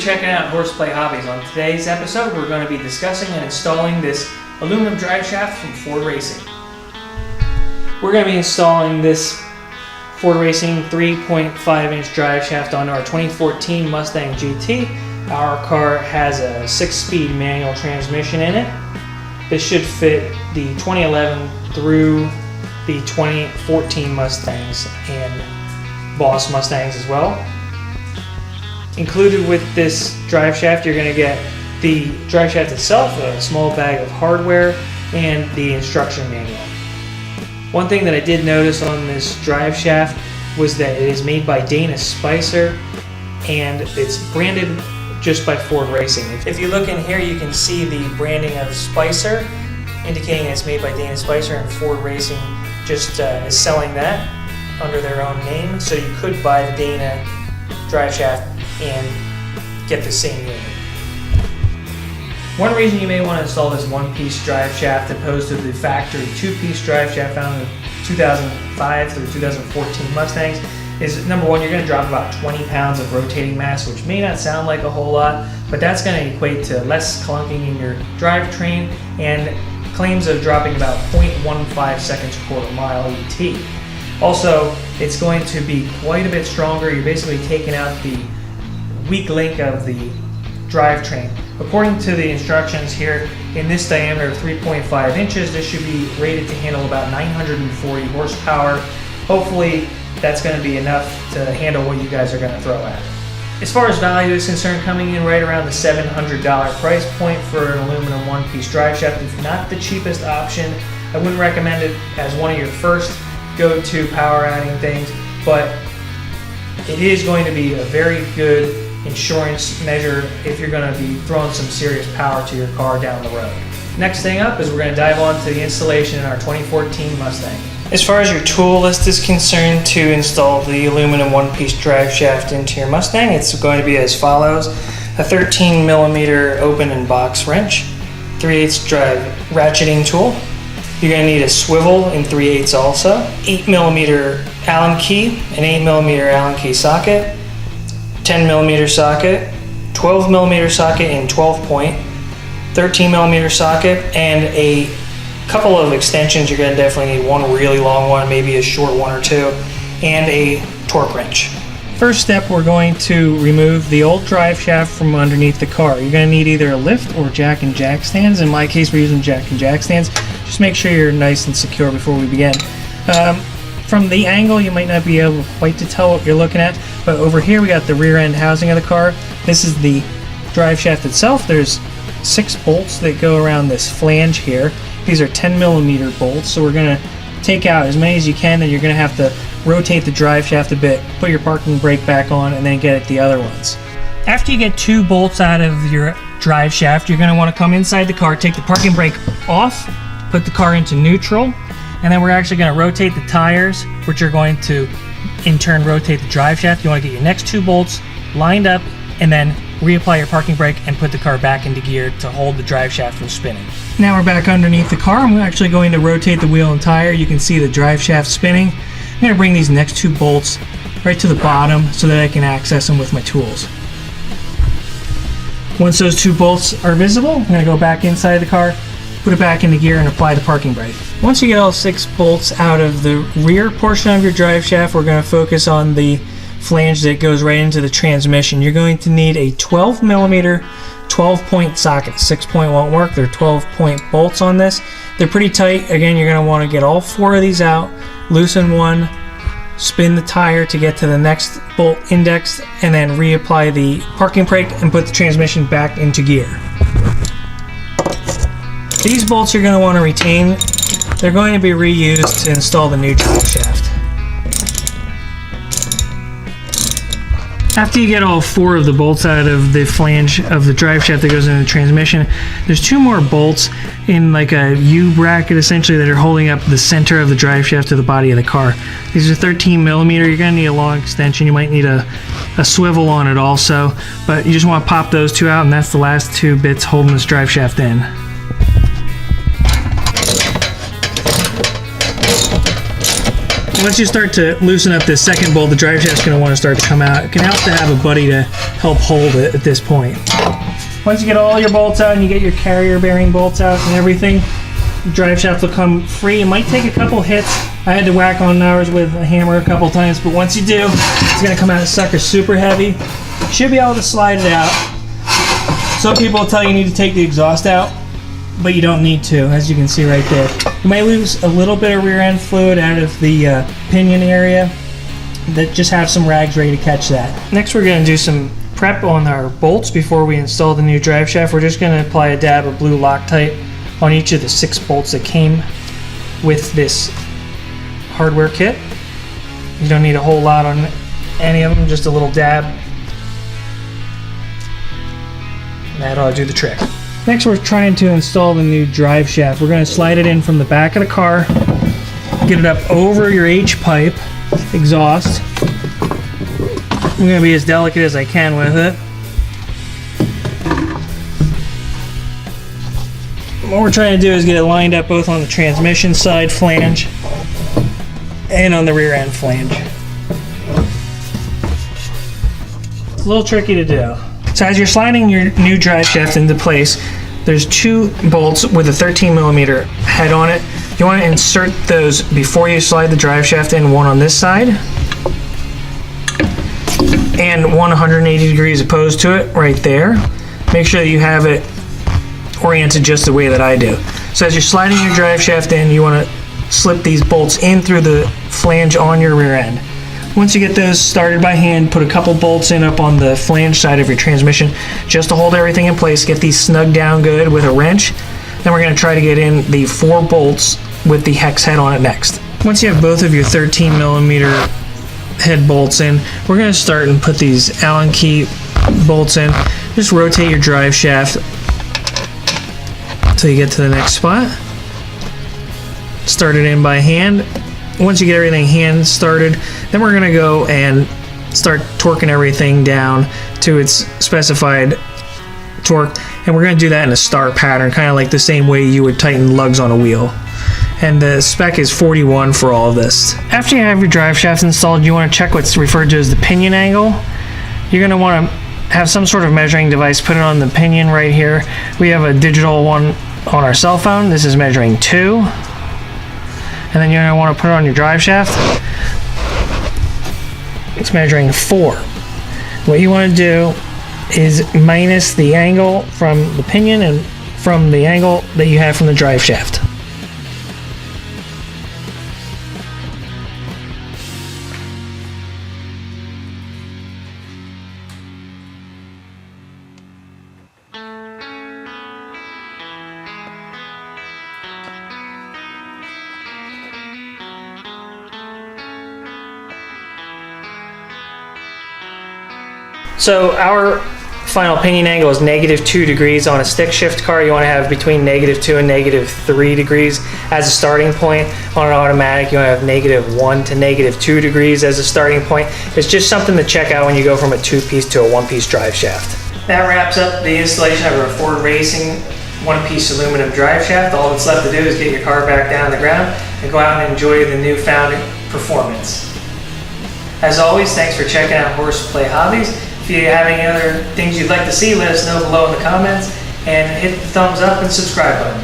checking out Horseplay Hobbies. On today's episode, we're going to be discussing and installing this aluminum drive shaft from Ford Racing. We're going to be installing this Ford Racing 3.5-inch drive shaft on our 2014 Mustang GT. Our car has a 6-speed manual transmission in it. This should fit the 2011 through the 2014 Mustangs and Boss Mustangs as well. Included with this drive shaft, you're going to get the drive shaft itself, a small bag of hardware, and the instruction manual. One thing that I did notice on this drive shaft was that it is made by Dana Spicer and it's branded just by Ford Racing. If you look in here, you can see the branding of Spicer, indicating it's made by Dana Spicer, and Ford Racing just is selling that under their own name. So you could buy the Dana drive shaft and get the same unit. One reason you may want to install this one-piece drive shaft opposed to the factory two-piece drive shaft found in 2005 through 2014 Mustangs is, number one, you're going to drop about 20 pounds of rotating mass, which may not sound like a whole lot, but that's going to equate to less clunking in your drivetrain and claims of dropping about 0.15 seconds per quarter mile ET. Also, it's going to be quite a bit stronger. You're basically taking out the weak link of the drivetrain. According to the instructions here, in this diameter of 3.5 inches, this should be rated to handle about 940 horsepower. Hopefully, that's going to be enough to handle what you guys are going to throw at it. As far as value is concerned, coming in right around the $700 price point for an aluminum one-piece drive shaft is not the cheapest option. I wouldn't recommend it as one of your first go-to power adding things, but it is going to be a very good insurance measure if you're going to be throwing some serious power to your car down the road. Next thing up is we're going to dive on to the installation in our 2014 Mustang. As far as your tool list is concerned to install the aluminum one-piece drive shaft into your Mustang, it's going to be as follows: a 13mm open and box wrench, 3/8 drive ratcheting tool. You're going to need a swivel in 3/8 also, 8mm Allen key, an 8mm Allen key socket, 10mm socket, 12mm socket in 12-point, 13mm socket, and a couple of extensions. You're going to definitely need one really long one, maybe a short one or two, and a torque wrench. First step, we're going to remove the old drive shaft from underneath the car. You're going to need either a lift or jack and jack stands. In my case, we're using jack and jack stands. Just make sure you're nice and secure before we begin. From the angle, you might not be able quite to tell what you're looking at, but over here we got the rear end housing of the car. This is the drive shaft itself. There's 6 bolts that go around this flange here. These are 10mm bolts, so we're going to take out as many as you can, and you're going to have to rotate the drive shaft a bit, put your parking brake back on, and then get at the other ones. After you get 2 bolts out of your drive shaft, you're going to want to come inside the car, take the parking brake off, put the car into neutral, and then we're actually going to rotate the tires, which are going to in turn rotate the drive shaft. You want to get your next 2 bolts lined up and then reapply your parking brake and put the car back into gear to hold the drive shaft from spinning. Now we're back underneath the car. I'm actually going to rotate the wheel and tire. You can see the drive shaft spinning. I'm going to bring these next 2 bolts right to the bottom so that I can access them with my tools. Once those 2 bolts are visible, I'm going to go back inside the car, put it back into gear, and apply the parking brake. Once you get all 6 bolts out of the rear portion of your drive shaft, we're going to focus on the flange that goes right into the transmission. You're going to need a 12mm 12-point socket. 6-point won't work. They're 12-point bolts on this. They're pretty tight. Again, you're going to want to get all 4 of these out, loosen one, spin the tire to get to the next bolt index, and then reapply the parking brake and put the transmission back into gear. These bolts you're going to want to retain. They're going to be reused to install the new drive shaft. After you get all 4 of the bolts out of the flange of the drive shaft that goes into the transmission, there's 2 more bolts in like a U-bracket essentially that are holding up the center of the drive shaft to the body of the car. These are 13mm. You're going to need a long extension. You might need a swivel on it also, but you just want to pop those 2 out, and that's the last 2 bits holding this drive shaft in. Once you start to loosen up this second bolt, the drive shaft's going to want to start to come out. It can help to have a buddy to help hold it at this point. Once you get all your bolts out and you get your carrier bearing bolts out and everything, the drive shaft will come free. It might take a couple hits. I had to whack on ours with a hammer a couple times, but once you do, it's going to come out of the sucker super heavy. You should be able to slide it out. Some people will tell you need to take the exhaust out, but you don't need to, as you can see right there. You might lose a little bit of rear end fluid out of the pinion area. That just have some rags ready to catch that. Next we're going to do some prep on our bolts before we install the new drive shaft. We're just going to apply a dab of blue Loctite on each of the 6 bolts that came with this hardware kit. You don't need a whole lot on any of them, just a little dab. That ought to do the trick. Next we're trying to install the new drive shaft. We're going to slide it in from the back of the car, get it up over your H-pipe exhaust. I'm going to be as delicate as I can with it. What we're trying to do is get it lined up both on the transmission side flange and on the rear end flange. It's a little tricky to do. So as you're sliding your new drive shaft into place, there's 2 bolts with a 13mm head on it. You want to insert those before you slide the drive shaft in, one on this side and one 180 degrees opposed to it right there. Make sure that you have it oriented just the way that I do. So as you're sliding your drive shaft in, you want to slip these bolts in through the flange on your rear end. Once you get those started by hand, put a couple bolts in up on the flange side of your transmission just to hold everything in place. Get these snug down good with a wrench. Then we're going to try to get in the 4 bolts with the hex head on it next. Once you have both of your 13mm head bolts in, we're going to start and put these Allen key bolts in. Just rotate your drive shaft until you get to the next spot. Start it in by hand. Once you get everything hand started, then we're going to go and start torquing everything down to its specified torque, and we're going to do that in a star pattern, kind of like the same way you would tighten lugs on a wheel. And the spec is 41 for all of this. After you have your drive shaft installed, you want to check what's referred to as the pinion angle. You're going to want to have some sort of measuring device, put it on the pinion right here. We have a digital one on our cell phone. This is measuring 2. And then you're going to want to put it on your drive shaft. It's measuring 4. What you want to do is minus the angle from the pinion and from the angle that you have from the drive shaft. So our final pinion angle is -2 degrees. On a stick shift car, you want to have between -2 and -3 degrees as a starting point. On an automatic, you want to have -1 to -2 degrees as a starting point. It's just something to check out when you go from a 2-piece to a 1-piece drive shaft. That wraps up the installation of our Ford Racing 1-piece aluminum drive shaft. All that's left to do is get your car back down on the ground and go out and enjoy the newfound performance. As always, thanks for checking out Horseplay Hobbies. If you have any other things you'd like to see, let us know below in the comments, and hit the thumbs up and subscribe button.